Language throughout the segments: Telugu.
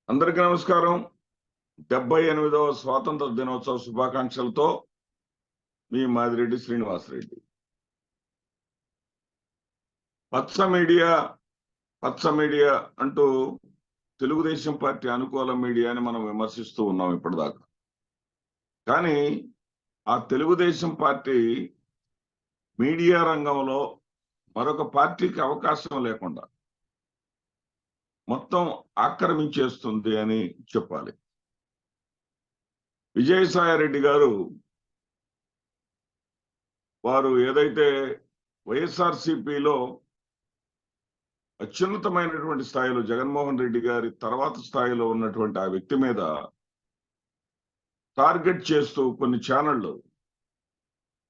అందరికీ నమస్కారం. 78వ స్వాతంత్ర దినోత్సవ శుభాకాంక్షలతో మీ మాదిరెడ్డి శ్రీనివాసరెడ్డి. పచ్చ మీడియా అంటూ తెలుగుదేశం పార్టీ అనుకూల మీడియాని మనం విమర్శిస్తూ ఉన్నాం ఇప్పటిదాకా. కానీ ఆ తెలుగుదేశం పార్టీ మీడియా రంగంలో మరొక పార్టీకి అవకాశం లేకుండా మొత్తం ఆక్రమించేస్తుంది అని చెప్పాలి. విజయసాయిరెడ్డి గారు వారు ఏదైతే వైఎస్ఆర్సీపీలో అత్యున్నతమైనటువంటి స్థాయిలో జగన్మోహన్ రెడ్డి గారి తర్వాత స్థాయిలో ఉన్నటువంటి ఆ వ్యక్తి మీద టార్గెట్ చేస్తూ కొన్ని ఛానళ్లు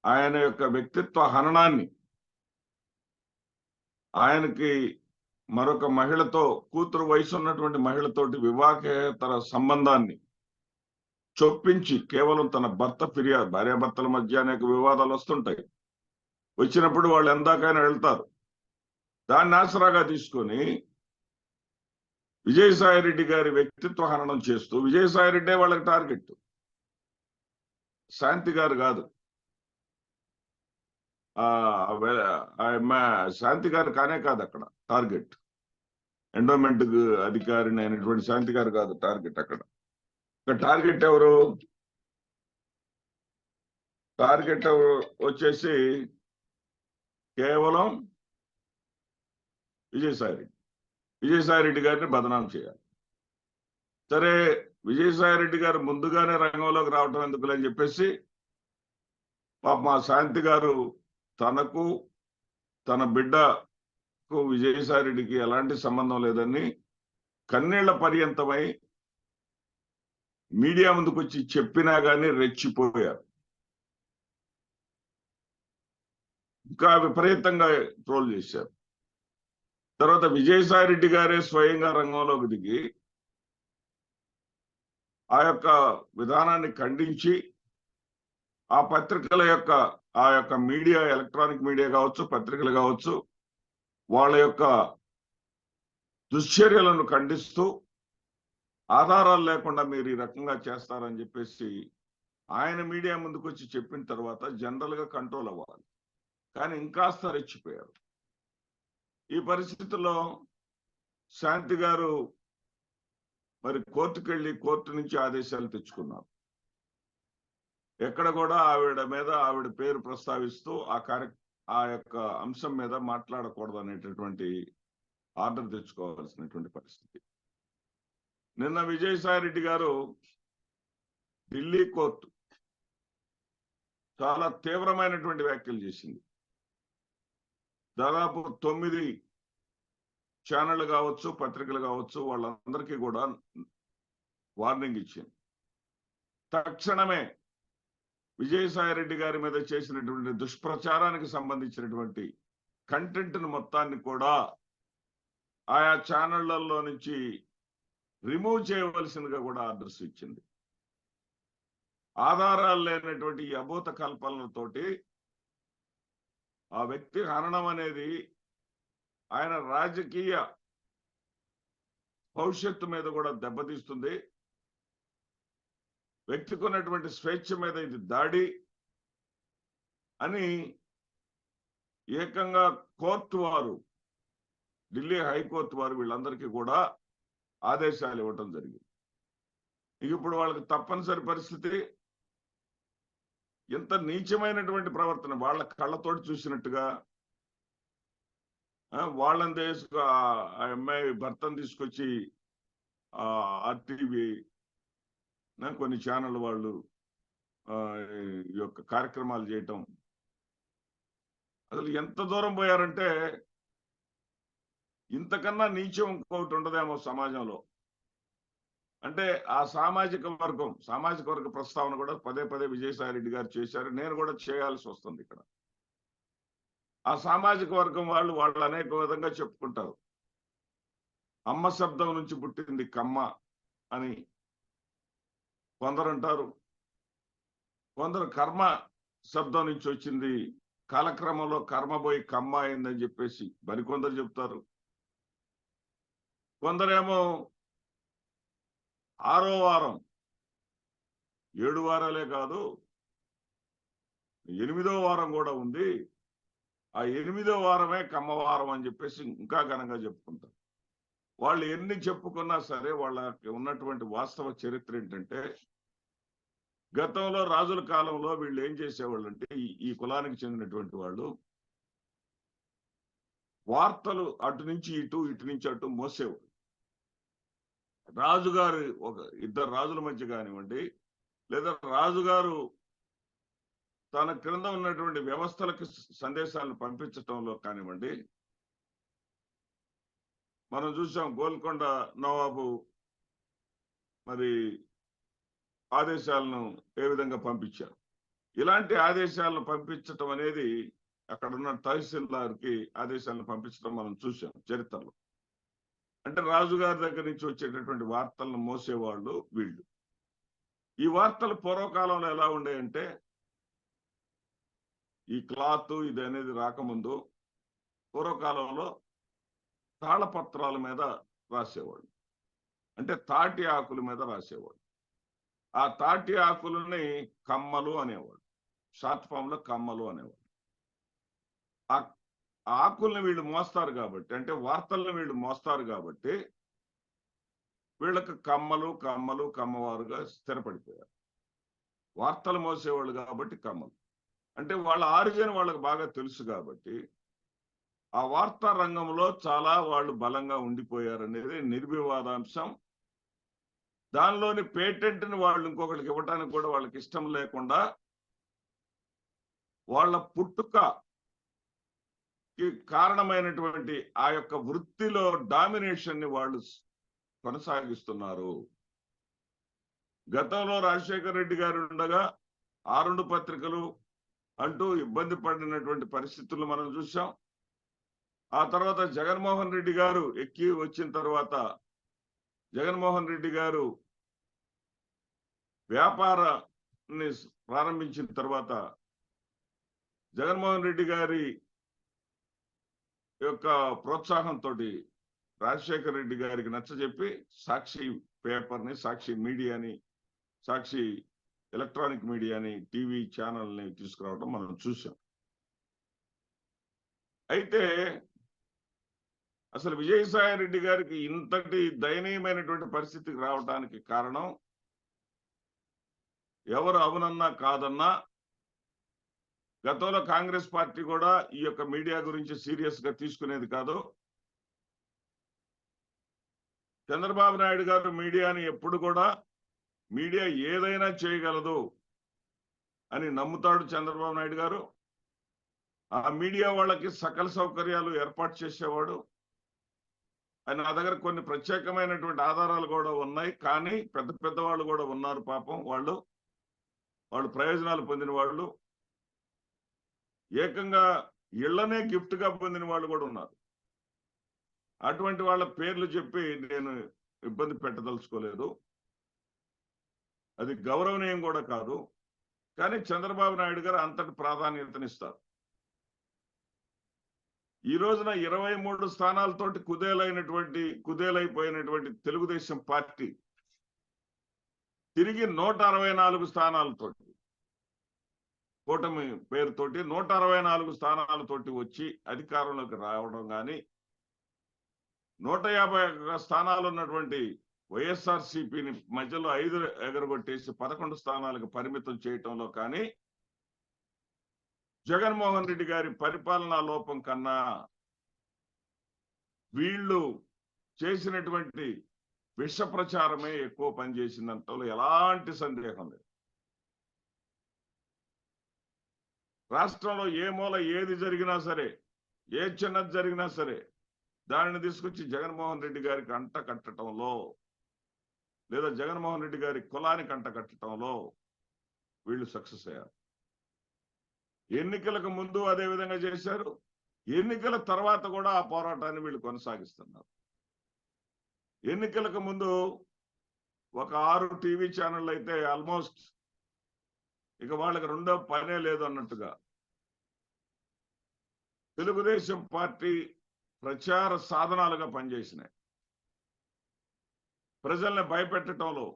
ఆయన యొక్క వ్యక్తిత్వ హననాన్ని, ఆయనకి మరొక మహిళతో కూతురు వయసు ఉన్నటువంటి మహిళతోటి వివాహేతర సంబంధాన్ని చొప్పించి కేవలం తన భార్యాభర్తల మధ్య అనేక వివాదాలు వస్తుంటాయి. వచ్చినప్పుడు వాళ్ళు ఎందాకైనా వెళ్తారు. దాన్ని ఆసరాగా తీసుకొని విజయసాయిరెడ్డి గారి వ్యక్తిత్వ హననం చేస్తూ, విజయసాయిరెడ్డే వాళ్ళకి టార్గెట్, శాంతి గారు కాదు. శాంతి గారు కానే కాదు అక్కడ టార్గెట్. ఎండోమెంట్ అధికారిని అయినటువంటి శాంతి గారు కాదు టార్గెట్. అక్కడ టార్గెట్ ఎవరు? టార్గెట్ వచ్చేసి కేవలం విజయసాయిరెడ్డి గారిని బదనాం చేయాలి. సరే, విజయసాయిరెడ్డి గారు ముందుగానే రంగంలోకి రావటం ఎందుకులని చెప్పేసి మా శాంతి గారు తనకు తన బిడ్డకు విజయసాయిరెడ్డికి ఎలాంటి సంబంధం లేదని కన్నీళ్ల పర్యంతమై మీడియా ముందుకు వచ్చి చెప్పినా గానీ రెచ్చిపోయారు. ఇంకా విపరీతంగా ట్రోల్ చేశారు. తర్వాత విజయసాయిరెడ్డి గారే స్వయంగా రంగంలోకి దిగి ఆ యొక్క విధానాన్ని ఖండించి ఆ పత్రికల యొక్క మీడియా, ఎలక్ట్రానిక్ మీడియా కావచ్చు, పత్రికలు కావచ్చు, వాళ్ళ యొక్క దుశ్చర్యలను ఖండిస్తూ ఆధారాలు లేకుండా మీరు ఈ రకంగా చేస్తారని చెప్పేసి ఆయన మీడియా ముందుకు వచ్చి చెప్పిన తర్వాత జనరల్ గా కంట్రోల్ అవ్వాలి. కానీ ఇంకాస్త రెచ్చిపోయారు. ఈ పరిస్థితుల్లో శాంతి గారు మరి కోర్టుకు వెళ్ళి కోర్టు నుంచి ఆదేశాలు తెచ్చుకున్నారు. ఎక్కడ కూడా ఆవిడ పేరు ప్రస్తావిస్తూ ఆ యొక్క అంశం మీద మాట్లాడకూడదు అనేటటువంటి ఆర్డర్ తెచ్చుకోవాల్సినటువంటి పరిస్థితి. నిన్న విజయసాయిరెడ్డి గారు ఢిల్లీ కోర్టు చాలా తీవ్రమైనటువంటి వ్యాఖ్యలు చేసింది. దాదాపు 9 ఛానళ్లు కావచ్చు, పత్రికలు కావచ్చు, వాళ్ళందరికీ కూడా వార్నింగ్ ఇచ్చింది. తక్షణమే విజయసాయిరెడ్డి గారి మీద చేసినటువంటి దుష్ప్రచారానికి సంబంధించినటువంటి కంటెంట్ ను మొత్తాన్ని కూడా ఆయా ఛానళ్లలో నుంచి రిమూవ్ చేయవలసిందిగా కూడా ఆర్డర్స్ ఇచ్చింది. ఆధారాలు లేనటువంటి ఈ అభూత కల్పనలతోటి ఆ వ్యక్తి హననం అనేది ఆయన రాజకీయ భవిష్యత్తు మీద కూడా దెబ్బతీస్తుంది. వ్యక్తికి ఉన్నటువంటి స్వేచ్ఛ మీద ఇది దాడి అని ఏకంగా కోర్టు వారు, ఢిల్లీ హైకోర్టు వారు వీళ్ళందరికీ కూడా ఆదేశాలు ఇవ్వటం జరిగింది. ఇప్పుడు వాళ్ళకి తప్పనిసరి పరిస్థితి, ఎంత నీచమైనటువంటి ప్రవర్తన, వాళ్ళ కళ్ళతోటి చూసినట్టుగా వాళ్ళని ఆ అమ్మాయి భర్తను తీసుకొచ్చి ఆర్టీవీ కొన్ని ఛానల్ వాళ్ళు ఈ యొక్క కార్యక్రమాలు చేయటం, అసలు ఎంత దూరం పోయారంటే ఇంతకన్నా నీచం ఇంకొకటి ఉండదేమో సమాజంలో. అంటే ఆ సామాజిక వర్గ ప్రస్తావన కూడా పదే విజయసాయిరెడ్డి గారు చేశారు. నేను కూడా చేయాల్సి వస్తుంది ఇక్కడ. ఆ సామాజిక వర్గం వాళ్ళు అనేక విధంగా చెప్పుకుంటారు. అమ్మ శబ్దం నుంచి పుట్టింది కమ్మ అని కొందరు అంటారు. కొందరు కర్మ శబ్దం నుంచి వచ్చింది, కాలక్రమంలో కర్మ పోయి కమ్మ అయిందని చెప్పేసి మరికొందరు చెప్తారు. కొందరేమో 6వ వారం 7 వారాలే కాదు 8వ వారం కూడా ఉంది. ఆ 8వ వారమే కమ్మవారం అని చెప్పేసి ఇంకా ఘనంగా చెప్పుకుంటారు. వాళ్ళు ఎన్ని చెప్పుకున్నా సరే వాళ్ళకి ఉన్నటువంటి వాస్తవ చరిత్ర ఏంటంటే గతంలో రాజుల కాలంలో వీళ్ళు ఏం చేసేవాళ్ళు అంటే ఈ కులానికి చెందినటువంటి వాళ్ళు వార్తలు అటు నుంచి ఇటు నుంచి అటు మోసేవాడు. రాజుగారు ఇద్దరు రాజుల మధ్య కానివ్వండి, లేదా రాజుగారు తన క్రింద ఉన్నటువంటి వ్యవస్థలకు సందేశాలను పంపించటంలో కానివ్వండి, మనం చూసాం గోల్కొండ నవాబు మరి ఆదేశాలను ఏ విధంగా పంపించారు. ఇలాంటి ఆదేశాలను పంపించటం అనేది అక్కడ ఉన్న తహసీల్దార్కి ఆదేశాలను పంపించడం మనం చూసాం చరిత్రలో. అంటే రాజుగారి దగ్గర నుంచి వచ్చేటటువంటి వార్తలను మోసేవాళ్ళు వీళ్ళు. ఈ వార్తలు పూర్వకాలంలో ఎలా ఉండేయంటే ఈ క్లాత్ ఇది అనేది రాకముందు పూర్వకాలంలో తాళపత్రాల మీద రాసేవాళ్ళు, అంటే తాటి ఆకుల మీద రాసేవాళ్ళు. ఆ తాటి ఆకులని కమ్మలు అనేవాడు, షార్ట్ ఫామ్ లో కమ్మలు అనేవాడు. ఆ ఆకుల్ని వీళ్ళు మోస్తారు కాబట్టి, అంటే వార్తలను వీళ్ళు మోస్తారు కాబట్టి వీళ్ళకి కమ్మవారుగా స్థిరపడిపోయారు. వార్తలు మోసేవాళ్ళు కాబట్టి కమ్మలు, అంటే వాళ్ళ ఆరిజిన్ వాళ్ళకి బాగా తెలుసు కాబట్టి ఆ వార్తా రంగంలో చాలా వాళ్ళు బలంగా ఉండిపోయారనేది నిర్వివాదాంశం. దానిలోని పేటెంట్ని వాళ్ళు ఇంకొకరికి ఇవ్వటానికి కూడా వాళ్ళకి ఇష్టం లేకుండా వాళ్ళ పుట్టుకకి కారణమైనటువంటి ఆ యొక్క వృత్తిలో డామినేషన్ ని వాళ్ళు కొనసాగిస్తున్నారు. గతంలో రాజశేఖర రెడ్డి గారు ఉండగా 6 పత్రికలు అంటూ ఇబ్బంది పడినటువంటి పరిస్థితులు మనం చూసాం. ఆ తర్వాత జగన్మోహన్ రెడ్డి గారు ఎక్కి వచ్చిన తర్వాత జగన్మోహన్ రెడ్డి గారు వ్యాపారాన్ని ప్రారంభించిన తర్వాత జగన్మోహన్ రెడ్డి గారి యొక్క ప్రోత్సాహంతో రాజశేఖర రెడ్డి గారికి నచ్చజెప్పి సాక్షి పేపర్ని, సాక్షి మీడియాని, సాక్షి ఎలక్ట్రానిక్ మీడియాని, టీవీ ఛానల్ని తీసుకురావడం మనం చూసాం. అయితే అసలు విజయసాయి రెడ్డి గారికి ఇంతటి దయనీయమైనటువంటి పరిస్థితికి రావడానికి కారణం ఎవరు అవునన్నా కాదన్నా గతంలో కాంగ్రెస్ పార్టీ కూడా ఈ యొక్క మీడియా గురించి సీరియస్ గా తీసుకునేది కాదు. చంద్రబాబు నాయుడు గారు మీడియాని ఎప్పుడు కూడా మీడియా ఏదైనా చేయగలదు అని నమ్ముతాడు చంద్రబాబు నాయుడు గారు. ఆ మీడియా వాళ్ళకి సకల సౌకర్యాలు ఏర్పాటు చేసేవాడు. నా దగ్గర కొన్ని ప్రత్యేకమైనటువంటి ఆధారాలు కూడా ఉన్నాయి. కానీ పెద్ద వాళ్ళు కూడా ఉన్నారు పాపం, వాళ్ళు ప్రయోజనాలు పొందిన వాళ్ళు, ఏకంగా ఇళ్లనే గిఫ్ట్ గా పొందిన వాళ్ళు కూడా ఉన్నారు. అటువంటి వాళ్ళ పేర్లు చెప్పి నేను ఇబ్బంది పెట్టదలుచుకోలేదు, అది గౌరవనీయం కూడా కాదు. కానీ చంద్రబాబు నాయుడు గారు అంతటి ప్రాధాన్యతనిస్తారు. ఈ రోజున 23 స్థానాలతోటి కుదేలైపోయినటువంటి తెలుగుదేశం పార్టీ తిరిగి 164 స్థానాలతోటి కూటమి పేరుతోటి 164 స్థానాలతోటి వచ్చి అధికారంలోకి రావడం కానీ, 150 స్థానాలు ఉన్నటువంటి వైఎస్ఆర్సీపీని మధ్యలో 5 ఎగరగొట్టేసి 11 స్థానాలకు పరిమితం చేయటంలో కానీ, జగన్మోహన్ రెడ్డి గారి పరిపాలనా లోపం కన్నా వీళ్ళు చేసినటువంటి విష ప్రచారమే ఎక్కువ పనిచేసిందంటలో ఎలాంటి సందేహం లేదు. రాష్ట్రంలో ఏ మూల ఏది జరిగినా సరే, ఏ చిన్నది జరిగినా సరే దానిని తీసుకొచ్చి జగన్మోహన్ రెడ్డి గారికి అంట కట్టడంలో, లేదా జగన్మోహన్ రెడ్డి గారి కులానికి అంట కట్టడంలో వీళ్ళు సక్సెస్ అయ్యారు. ఎన్నికలకు ముందు అదే విధంగా చేశారు, ఎన్నికల తర్వాత కూడా ఆ పోరాటాన్ని వీళ్ళు కొనసాగిస్తున్నారు. ఎన్నికలకు ముందు ఒక 6 టీవీ ఛానళ్ళు అయితే ఆల్మోస్ట్ ఇక వాళ్ళకి రెండో పనే లేదు అన్నట్టుగా తెలుగుదేశం పార్టీ ప్రచార సాధనాలుగా పనిచేసినాయి. ప్రజల్ని భయపెట్టడంలో,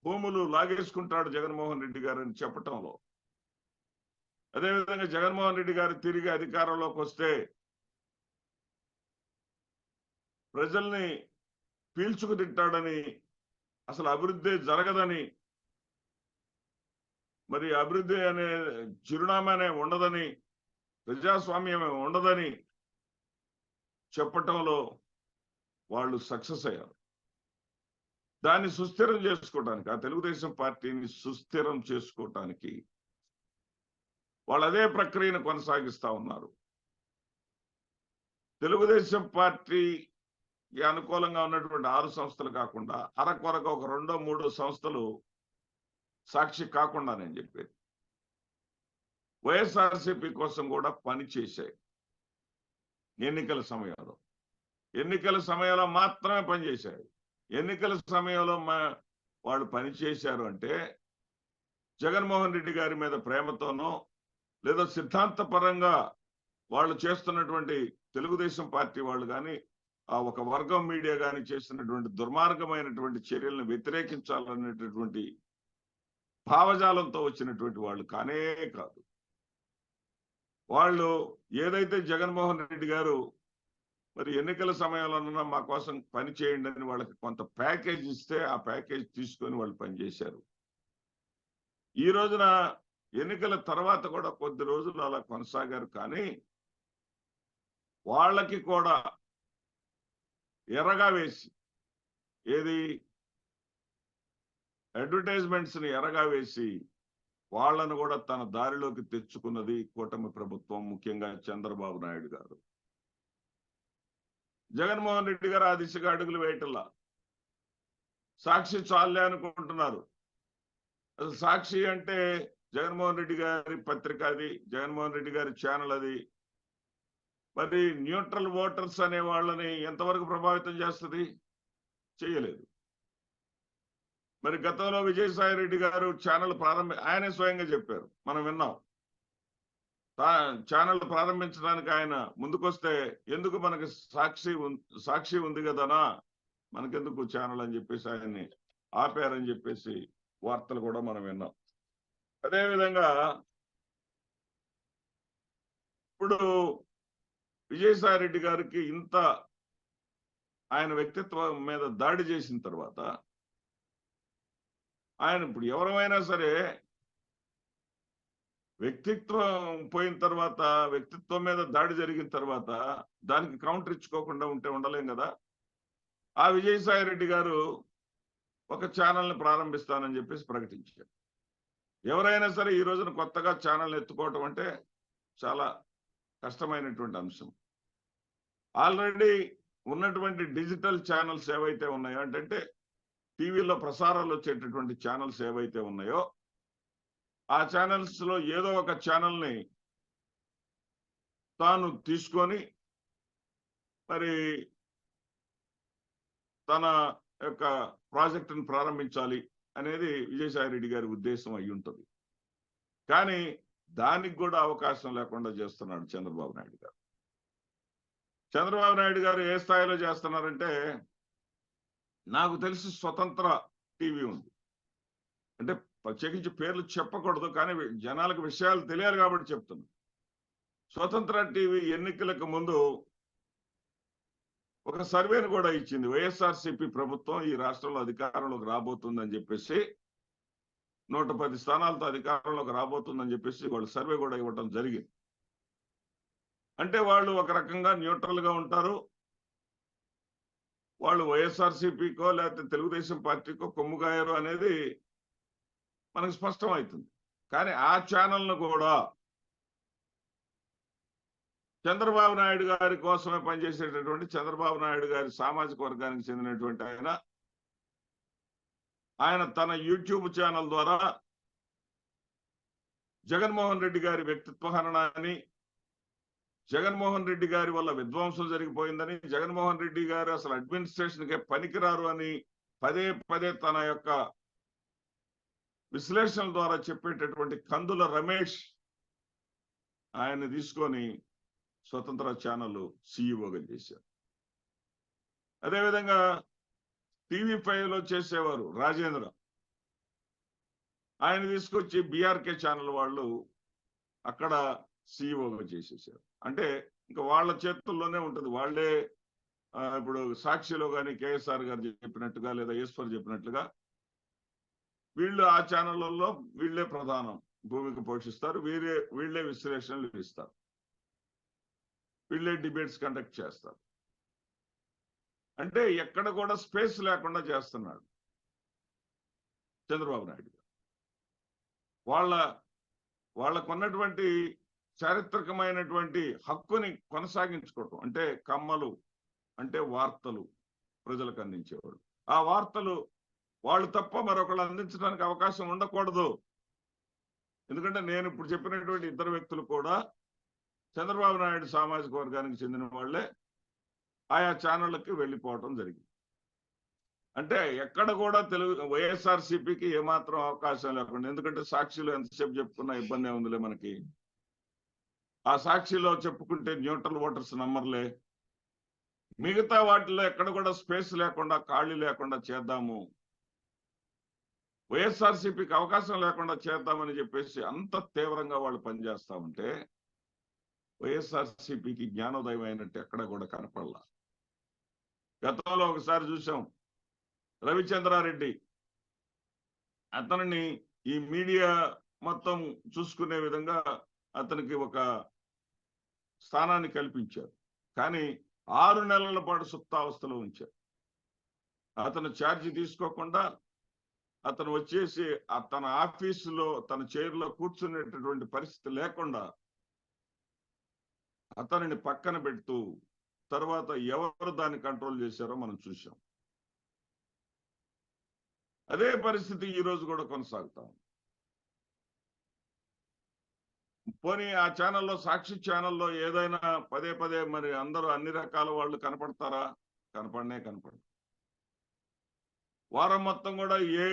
భూములు లాగేసుకుంటాడు జగన్మోహన్ రెడ్డి గారు అని చెప్పటంలో, అదేవిధంగా జగన్మోహన్ రెడ్డి గారు తిరిగి అధికారంలోకి వస్తే ప్రజల్ని పీల్చుకు తింటాడని, అసలు అభివృద్ధి జరగదని, మరి అభివృద్ధి అనే చిరునామానే ఉండదని, ప్రజాస్వామ్యమే ఉండదని చెప్పటంలో వాళ్ళు సక్సెస్ అయ్యారు. దాన్ని సుస్థిరం చేసుకోవటానికి, ఆ తెలుగుదేశం పార్టీని సుస్థిరం చేసుకోవటానికి వాళ్ళు అదే ప్రక్రియను కొనసాగిస్తా ఉన్నారు. తెలుగుదేశం పార్టీకి అనుకూలంగా ఉన్నటువంటి 6 సంస్థలు కాకుండా అరకొరకు ఒక 2, 3 సంస్థలు సాక్షి కాకుండా నేను చెప్పేది వైఎస్ఆర్సీపీ కోసం కూడా పని చేశాయి. ఎన్నికల సమయంలో మాత్రమే పనిచేశారు. ఎన్నికల సమయంలో వాళ్ళు పనిచేశారు అంటే జగన్మోహన్ రెడ్డి గారి మీద ప్రేమతోనో లేదా సిద్ధాంతపరంగా వాళ్ళు చేస్తున్నటువంటి తెలుగుదేశం పార్టీ వాళ్ళు కానీ, ఆ ఒక వర్గం మీడియా కానీ చేస్తున్నటువంటి దుర్మార్గమైనటువంటి చర్యలను వ్యతిరేకించాలనేటటువంటి భావజాలంతో వచ్చినటువంటి వాళ్ళు కానే కాదు. వాళ్ళు ఏదైతే జగన్మోహన్ రెడ్డి గారు మరి ఎన్నికల సమయంలోనన్నా మా కోసం పని చేయండి అని వాళ్ళకి కొంత ప్యాకేజ్ ఇస్తే ఆ ప్యాకేజ్ తీసుకొని వాళ్ళు పనిచేశారు. ఈ రోజున ఎన్నికల తర్వాత కూడా కొద్ది రోజులు అలా కొనసాగారు. కానీ వాళ్ళకి కూడా ఎరగా వేసి, ఏది అడ్వర్టైజ్మెంట్స్ ని ఎరగా వేసి వాళ్ళను కూడా తన దారిలోకి తెచ్చుకున్నది కూటమి ప్రభుత్వం, ముఖ్యంగా చంద్రబాబు నాయుడు గారు. జగన్మోహన్ రెడ్డి గారు ఆ దిశగా అడుగులు వేయటంలా. సాక్షి చాలే అనుకుంటున్నారు. అసలు సాక్షి అంటే జగన్మోహన్ రెడ్డి గారి పత్రిక, అది జగన్మోహన్ రెడ్డి గారి ఛానల్, అది మరి న్యూట్రల్ ఓటర్స్ అనే వాళ్ళని ఎంతవరకు ప్రభావితం చేస్తుంది? చేయలేదు. మరి గతంలో విజయసాయి రెడ్డి గారు ఛానల్ ఆయనే స్వయంగా చెప్పారు, మనం విన్నాం. ఛానల్ ప్రారంభించడానికి ఆయన ముందుకొస్తే ఎందుకు, మనకి సాక్షి ఉంది కదనా, మనకెందుకు ఛానల్ అని చెప్పేసి ఆయన్ని ఆపారని చెప్పేసి వార్తలు కూడా మనం విన్నాం. అదేవిధంగా ఇప్పుడు విజయసాయి రెడ్డి గారికి ఇంత ఆయన వ్యక్తిత్వం మీద దాడి చేసిన తర్వాత, ఆయన ఇప్పుడు ఎవరైనా సరే వ్యక్తిత్వం పోయిన తర్వాత, వ్యక్తిత్వం మీద దాడి జరిగిన తర్వాత దానికి కౌంటర్ ఇచ్చుకోకుండా ఉంటే ఉండలేం కదా. ఆ విజయసాయి రెడ్డి గారు ఒక ఛానల్ని ప్రారంభిస్తానని చెప్పేసి ప్రకటించారు. ఎవరైనా సరే ఈ రోజున కొత్తగా ఛానల్ ఎత్తుకోవటం అంటే చాలా కష్టమైనటువంటి అంశం. ఆల్రెడీ ఉన్నటువంటి డిజిటల్ ఛానల్స్ ఏవైతే ఉన్నాయో, అంటే టీవీలో ప్రసారాలు వచ్చేటటువంటి ఛానల్స్ ఏవైతే ఉన్నాయో, ఆ ఛానల్స్ లో ఏదో ఒక ఛానల్ని తాను తీసుకొని మరి తన యొక్క ప్రాజెక్టును ప్రారంభించాలి అనేది విజయసాయి రెడ్డి గారి ఉద్దేశం అయి ఉంటుంది. కానీ దానికి కూడా అవకాశం లేకుండా చేస్తున్నాడు చంద్రబాబు నాయుడు గారు. చంద్రబాబు నాయుడు గారు ఏ స్థాయిలో చేస్తున్నారంటే, నాకు తెలిసి స్వతంత్ర టీవీ ఉంది, అంటే ప్రత్యేకించి పేర్లు చెప్పకూడదు కానీ జనాలకు విషయాలు తెలియాలి కాబట్టి చెప్తున్నా. స్వతంత్ర టీవీ ఎన్నికలకు ముందు ఒక సర్వేను కూడా ఇచ్చింది. వైఎస్ఆర్సీపీ ప్రభుత్వం ఈ రాష్ట్రంలో అధికారంలోకి రాబోతుందని చెప్పేసి, 110 స్థానాలతో అధికారంలోకి రాబోతుందని చెప్పేసి వాళ్ళు సర్వే కూడా ఇవ్వటం జరిగింది. అంటే వాళ్ళు ఒక రకంగా న్యూట్రల్ గా ఉంటారు. వాళ్ళు వైఎస్ఆర్సీపీకో లేకపోతే తెలుగుదేశం పార్టీకో కొమ్ముగాయరు అనేది మనకు స్పష్టమవుతుంది. కానీ ఆ ఛానల్ను కూడా చంద్రబాబు నాయుడు గారి కోసమే పనిచేసేటటువంటి, చంద్రబాబు నాయుడు గారి సామాజిక వర్గానికి చెందినటువంటి ఆయన తన యూట్యూబ్ ఛానల్ ద్వారా జగన్మోహన్ రెడ్డి గారి వ్యక్తిత్వ హననాన్ని, జగన్మోహన్ రెడ్డి గారి వల్ల విధ్వంసం జరిగిపోయిందని, జగన్మోహన్ రెడ్డి గారు అసలు అడ్మినిస్ట్రేషన్కే పనికిరారు అని పదే పదే తన యొక్క విశ్లేషణ ద్వారా చెప్పేటటువంటి కందుల రమేష్ ఆయన్ని తీసుకొని స్వతంత్ర ఛానల్ సీఈఓగా చేశారు. అదేవిధంగా TV5 లో చేసేవారు రాజేంద్ర. ఆయన తీసుకొచ్చి బీఆర్కే ఛానల్ వాళ్ళు అక్కడ సీఈఓగా చేసేసారు. అంటే ఇంకా వాళ్ళ చేతుల్లోనే ఉంటది. వాళ్ళే ఇప్పుడు సాక్షిలో గాని కేఎస్ఆర్ గారు చెప్పినట్టుగా లేదా ఈశ్వర్ చెప్పినట్లుగా వీళ్ళు ఆ ఛానళ్లలో వీళ్ళే ప్రధానం భూమిక పోషిస్తారు. వీళ్ళే విశ్లేషణలు ఇస్తారు. వీళ్ళే డిబేట్స్ కండక్ట్ చేస్తారు. అంటే ఎక్కడ కూడా స్పేస్ లేకుండా చేస్తున్నాడు చంద్రబాబు నాయుడు గారు. వాళ్ళకున్నటువంటి చారిత్రకమైనటువంటి హక్కుని కొనసాగించుకోవటం. అంటే కమ్మలు అంటే వార్తలు ప్రజలకు అందించేవాళ్ళు. ఆ వార్తలు వాళ్ళు తప్ప మరొకళ్ళు అందించడానికి అవకాశం ఉండకూడదు. ఎందుకంటే నేను ఇప్పుడు చెప్పినటువంటి ఇద్దరు వ్యక్తులు కూడా చంద్రబాబు నాయుడు సామాజిక వర్గానికి చెందిన వాళ్ళే ఆయా ఛానళ్ళకి వెళ్ళిపోవటం జరిగింది. అంటే ఎక్కడ కూడా వైఎస్ఆర్సీపీకి ఏమాత్రం అవకాశం లేకుండా, ఎందుకంటే సాక్షిలో ఎంతసేపు చెప్పుకున్నా ఇబ్బంది ఉందిలే మనకి. ఆ సాక్షిలో చెప్పుకుంటే న్యూట్రల్ ఓటర్స్ నమ్మర్లే. మిగతా వాటిలో ఎక్కడ కూడా స్పేస్ లేకుండా ఖాళీ లేకుండా చేద్దాము, వైఎస్ఆర్సీపీకి అవకాశం లేకుండా చేద్దామని చెప్పేసి అంత తీవ్రంగా వాళ్ళు పనిచేస్తా ఉంటే వైఎస్ఆర్సీపీకి జ్ఞానోదయం అయినట్టు ఎక్కడ కూడా కనపడలా. గతంలో ఒకసారి చూసాం, రవిచంద్రారెడ్డి అతనిని ఈ మీడియా మొత్తం చూసుకునే విధంగా అతనికి ఒక స్థానాన్ని కల్పించారు. కానీ 6 నెలల పాటు సుప్తావస్థలో ఉంచారు. అతను ఛార్జీ తీసుకోకుండా అతను వచ్చేసి తన ఆఫీసులో తన చైర్లో కూర్చునేటటువంటి పరిస్థితి లేకుండా అతనిని పక్కన పెడుతూ తర్వాత ఎవరు దాన్ని కంట్రోల్ చేశారో మనం చూసాం. అదే పరిస్థితి ఈ రోజు కూడా కొనసాగుతాం. పోనీ ఆ ఛానల్లో, సాక్షి ఛానల్లో ఏదైనా పదే పదే మరి అందరూ అన్ని రకాల వాళ్ళు కనపడతారా? కనపడరు. వారం మొత్తం కూడా ఏ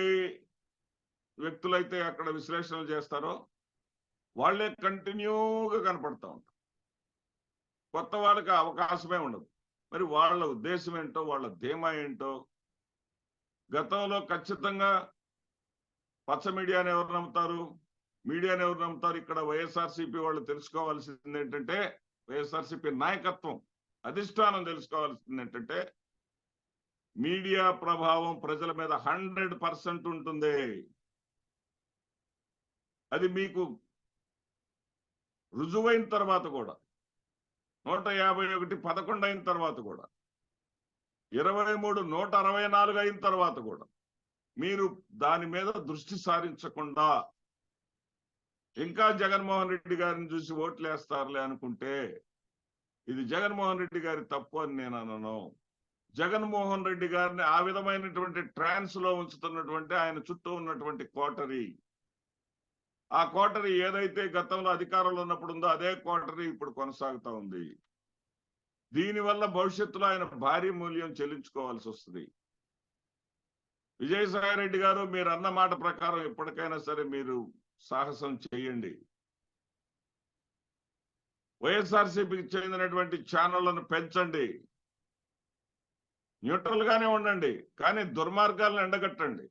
వ్యక్తులైతే అక్కడ విశ్లేషణలు చేస్తారో వాళ్లే కంటిన్యూగా కనపడతా ఉంటారు. కొత్త వాళ్ళకి అవకాశమే ఉండదు. మరి వాళ్ళ ఉద్దేశం ఏంటో, వాళ్ళ ధీమా ఏంటో. గతంలో ఖచ్చితంగా పచ్చ మీడియాని ఎవరు నమ్ముతారు, మీడియాని ఎవరు నమ్ముతారు? ఇక్కడ వైఎస్ఆర్సీపీ వాళ్ళు తెలుసుకోవాల్సింది ఏంటంటే, వైఎస్ఆర్సీపీ నాయకత్వం అధిష్టానం తెలుసుకోవాల్సింది ఏంటంటే, మీడియా ప్రభావం ప్రజల మీద 100% ఉంటుంది. అది మీకు రుజువైన తర్వాత కూడా, 151 11 అయిన తర్వాత కూడా, 23 164 అయిన తర్వాత కూడా మీరు దాని మీద దృష్టి సారించకుండా ఇంకా జగన్మోహన్ రెడ్డి గారిని చూసి ఓట్లు వేస్తారులే అనుకుంటే ఇది జగన్మోహన్ రెడ్డి గారి తప్పు అని నేను అనను. జగన్మోహన్ రెడ్డి గారిని ఆ విధమైనటువంటి ట్రాన్స్ లో ఉంచుతున్నటువంటి ఆయన చుట్టూ ఉన్నటువంటి కోటరీ, ఆ కోటరీ ఏదైతే గతంలో అధికారంలో ఉన్నప్పుడు ఉందో అదే కోటరీ ఇప్పుడు కొనసాగుతా ఉంది. దీనివల్ల భవిష్యత్తులో ఆయన భారీ మూల్యం చెల్లించుకోవాల్సి వస్తుంది. విజయసాయి రెడ్డి గారు, మీరు అన్న మాట ప్రకారం ఎప్పటికైనా సరే మీరు సాహసం చేయండి. వైఎస్ఆర్సీపీకి చెందినటువంటి ఛానళ్లను పెంచండి, న్యూట్రల్ గానే ఉండండి, కానీ దుర్మార్గాలను ఎండగట్టండి.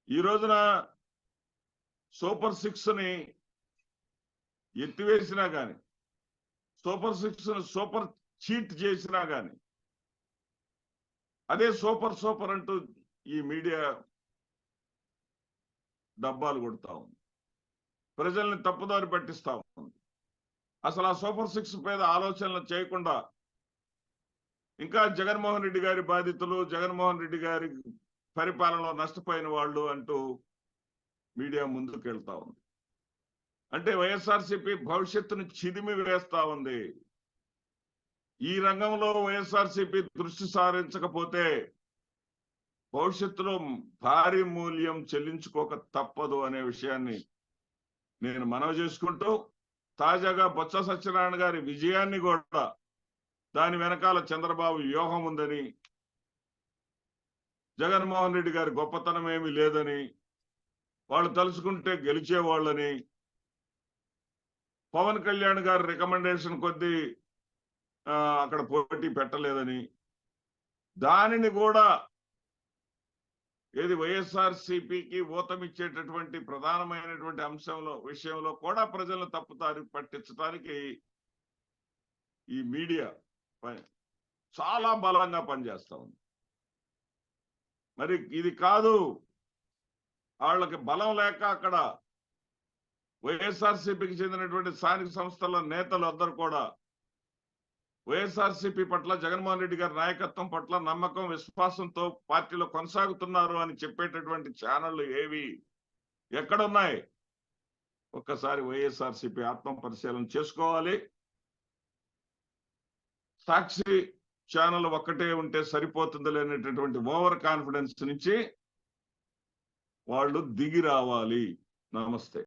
ఈ రోజున సూపర్ 6 ని ఎత్తివేసినా గాని, సూపర్ 6 ను సూపర్ చీట్ చేసినా గాని అదే సూపర్ అంటూ ఈ మీడియా డబ్బాలు కొడతా ఉంది, ప్రజల్ని తప్పుదారి పట్టిస్తా ఉంది. అసలు ఆ సూపర్ 6 మీద ఆలోచనలు చేయకుండా ఇంకా జగన్మోహన్ రెడ్డి గారి బాధితులు, జగన్మోహన్ రెడ్డి గారి పరిపాలనలో నష్టపోయిన వాళ్ళు అంటూ మీడియా ముందుకు వెళ్తా ఉంది. అంటే వైఎస్ఆర్సీపీ భవిష్యత్తును చిదిమి వేస్తా ఉంది. ఈ రంగంలో వైఎస్ఆర్సీపీ దృష్టి సారించకపోతే భవిష్యత్తులో భారీ మూల్యం చెల్లించుకోక తప్పదు అనే విషయాన్ని నేను మనవి చేసుకుంటూ, తాజాగా బొత్స సత్యనారాయణ గారి విజయాన్ని కూడా దాని వెనకాల చంద్రబాబు వ్యూహం ఉందని, జగన్మోహన్ రెడ్డి గారి గొప్పతనం ఏమీ లేదని, వాళ్ళు తలుచుకుంటే గెలిచేవాళ్ళని, పవన్ కళ్యాణ్ గారి రికమెండేషన్ కొద్దీ అక్కడ పోటీ పెట్టలేదని, దానిని కూడా ఏది వైఎస్ఆర్సీపీకి ఊతమిచ్చేటటువంటి ప్రధానమైనటువంటి విషయంలో కూడా ప్రజలను తప్పుదారి పట్టించడానికి ఈ మీడియా చాలా బలంగా పనిచేస్తా ఉంది. మరి ఇది కాదు, వాళ్ళకి బలం లేక అక్కడ వైఎస్ఆర్సీపీకి చెందినటువంటి స్థానిక సంస్థల నేతలు అందరూ కూడా వైఎస్ఆర్సీపీ పట్ల, జగన్మోహన్ రెడ్డి గారి నాయకత్వం పట్ల నమ్మకం, విశ్వాసంతో పార్టీలో కొనసాగుతున్నారు అని చెప్పేటటువంటి ఛానళ్లు ఏవి ఎక్కడున్నాయి? ఒక్కసారి వైఎస్ఆర్సీపీ ఆత్మ పరిశీలన చేసుకోవాలి. సాక్షి ఛానల్ ఒక్కటే ఉంటే సరిపోతుంది లేనటువంటి ఓవర్ కాన్ఫిడెన్స్ నుంచి వాళ్ళు దిగి రావాలి. నమస్తే.